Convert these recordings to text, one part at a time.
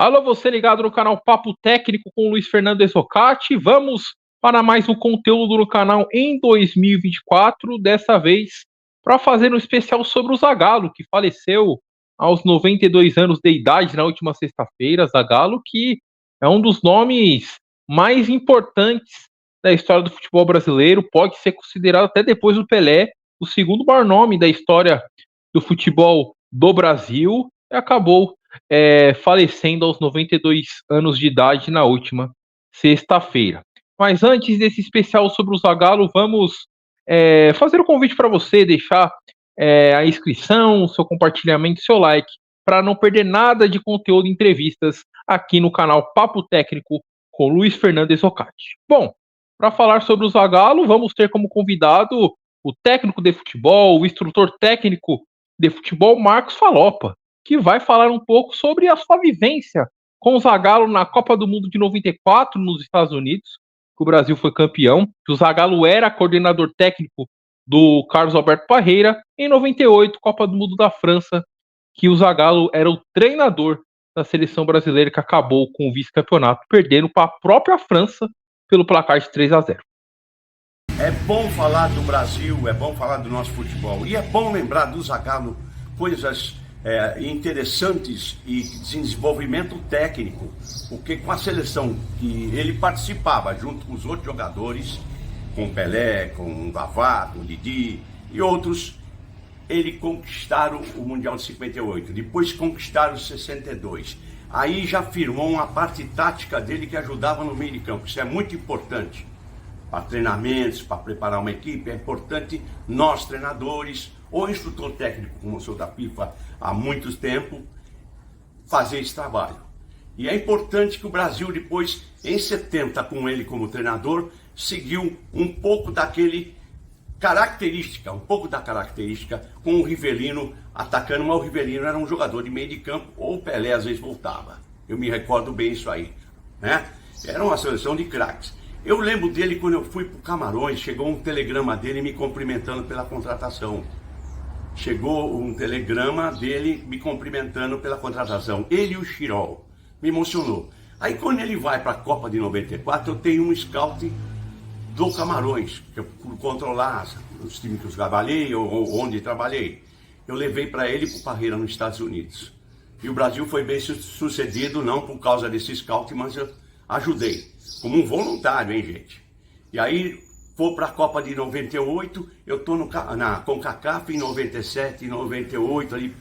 Alô, você ligado no canal Papo Técnico com o Luiz Fernando Esocati. Vamos para mais um conteúdo no canal em 2024, dessa vez para fazer um especial sobre o Zagallo, que faleceu aos 92 anos de idade na última sexta-feira. Zagallo, que é um dos nomes mais importantes da história do futebol brasileiro, pode ser considerado até depois do Pelé, o segundo maior nome da história do futebol do Brasil, e acabou falecendo aos 92 anos de idade na última sexta-feira. Mas antes desse especial sobre o Zagallo, vamos fazer um convite para você deixar a inscrição, o seu compartilhamento, seu like, para não perder nada de conteúdo e entrevistas aqui no canal Papo Técnico com Luiz Fernando Esocati. Bom, para falar sobre o Zagallo, vamos ter como convidado o técnico de futebol, o instrutor técnico de futebol, Marcos Falopa, que vai falar um pouco sobre a sua vivência com o Zagallo na Copa do Mundo de 94 nos Estados Unidos, que o Brasil foi campeão, que o Zagallo era coordenador técnico do Carlos Alberto Parreira, em 98, Copa do Mundo da França, que o Zagallo era o treinador da seleção brasileira, que acabou com o vice-campeonato, perdendo para a própria França pelo placar de 3-0. É bom falar do Brasil, é bom falar do nosso futebol, e é bom lembrar do Zagallo coisas interessantes e de desenvolvimento técnico, porque com a seleção que ele participava junto com os outros jogadores, com Pelé, com Vavá, com Didi e outros, ele conquistaram o Mundial de 58, depois conquistaram o 62. Aí já firmou uma parte tática dele que ajudava no meio de campo. Isso é muito importante para treinamentos, para preparar uma equipe. É importante nós, treinadores, ou instrutor técnico, como eu sou da FIFA há muito tempo, fazer esse trabalho. E é importante que o Brasil depois, em 70, com ele como treinador, seguiu um pouco daquele característica, com o Rivelino atacando, mas o Rivelino era um jogador de meio de campo, ou o Pelé às vezes voltava. Eu me recordo bem isso aí, né? Era uma seleção de craques. Eu lembro dele quando eu fui para o Camarões, chegou um telegrama dele me cumprimentando pela contratação. Chegou um telegrama dele me cumprimentando pela contratação. Ele e o Chirol. Me emocionou. Aí quando ele vai para a Copa de 94, eu tenho um scout do Camarões, que eu controlar os times que eu trabalhei ou onde trabalhei. Eu levei para ele para o Parreira nos Estados Unidos. E o Brasil foi bem sucedido, não por causa desse scout, mas eu ajudei. Como um voluntário, hein, gente? E aí, vou para a Copa de 98, eu estou na CONCACAF em 97, 98, ali,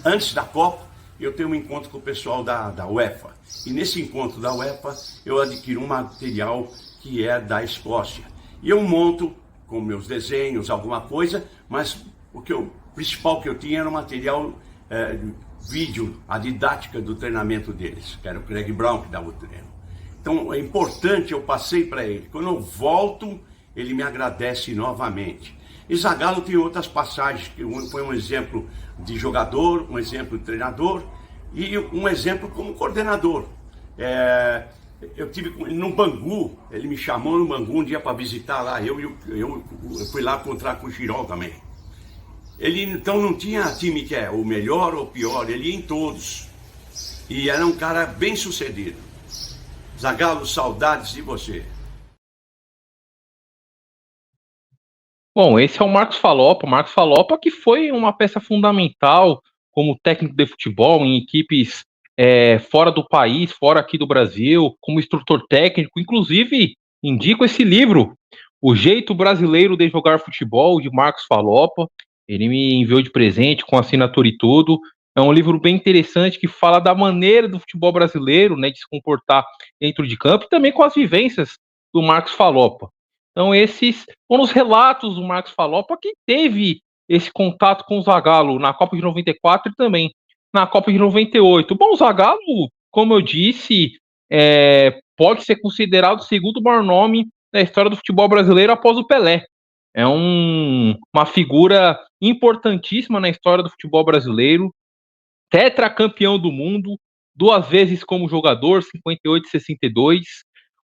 antes da Copa, eu tenho um encontro com o pessoal da UEFA. E nesse encontro da UEFA, eu adquiro um material que é da Escócia. E eu monto com meus desenhos, alguma coisa, mas o principal que eu tinha era o material vídeo, a didática do treinamento deles, que era o Craig Brown que dava o treino. Então é importante, eu passei para ele. Quando eu volto, ele me agradece novamente. E Zagallo tem outras passagens, que foi um exemplo de jogador, um exemplo de treinador e um exemplo como coordenador. Eu tive no Bangu, ele me chamou no Bangu um dia para visitar lá, eu fui lá encontrar com o Girol também. Ele então não tinha time que é o melhor ou o pior, ele ia em todos. E era um cara bem sucedido. Zagallo, saudades de você. Bom, esse é o Marcos Falopa, que foi uma peça fundamental como técnico de futebol em equipes fora do país, fora aqui do Brasil, como instrutor técnico. Inclusive, indico esse livro, O Jeito Brasileiro de Jogar Futebol, de Marcos Falopa. Ele me enviou de presente, com assinatura e tudo. É um livro bem interessante que fala da maneira do futebol brasileiro, né, de se comportar dentro de campo, e também com as vivências do Marcos Falopa. Então esses foram os relatos do Marcos Falopa, que teve esse contato com o Zagallo na Copa de 94 e também na Copa de 98. Bom, o Zagallo, como eu disse, pode ser considerado o segundo maior nome da história do futebol brasileiro após o Pelé. É uma figura importantíssima na história do futebol brasileiro, tetracampeão do mundo, 2 vezes como jogador, 58 e 62,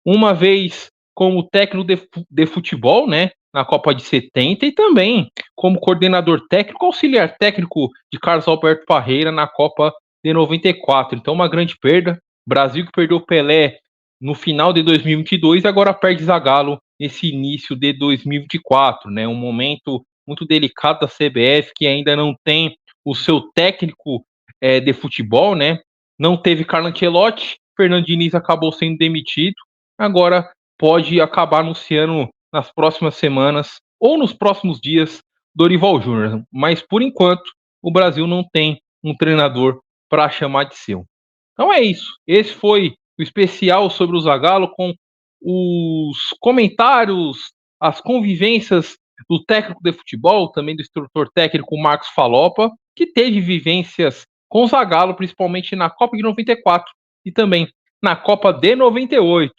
uma vez como técnico de futebol, né, na Copa de 70, e também como coordenador técnico, auxiliar técnico de Carlos Alberto Parreira na Copa de 94. Então, uma grande perda. Brasil que perdeu Pelé no final de 2022 e agora perde Zagallo nesse início de 2024, né? Um momento muito delicado da CBF, que ainda não tem o seu técnico de futebol, né? Não teve Carlo Ancelotti, Fernando Diniz acabou sendo demitido, agora pode acabar anunciando nas próximas semanas ou nos próximos dias Dorival Júnior, mas por enquanto o Brasil não tem um treinador para chamar de seu. Então é isso, esse foi o especial sobre o Zagallo com os comentários, as convivências do técnico de futebol, também do instrutor técnico Marcos Falopa, que teve vivências com o Zagallo, principalmente na Copa de 94 e também na Copa de 98.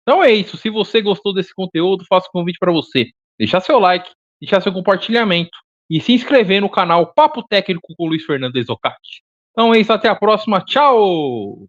Então é isso, se você gostou desse conteúdo, faço um convite para você deixar seu like, deixar seu compartilhamento e se inscrever no canal Papo Técnico com Luiz Fernando Exocati. Então é isso, até a próxima, tchau!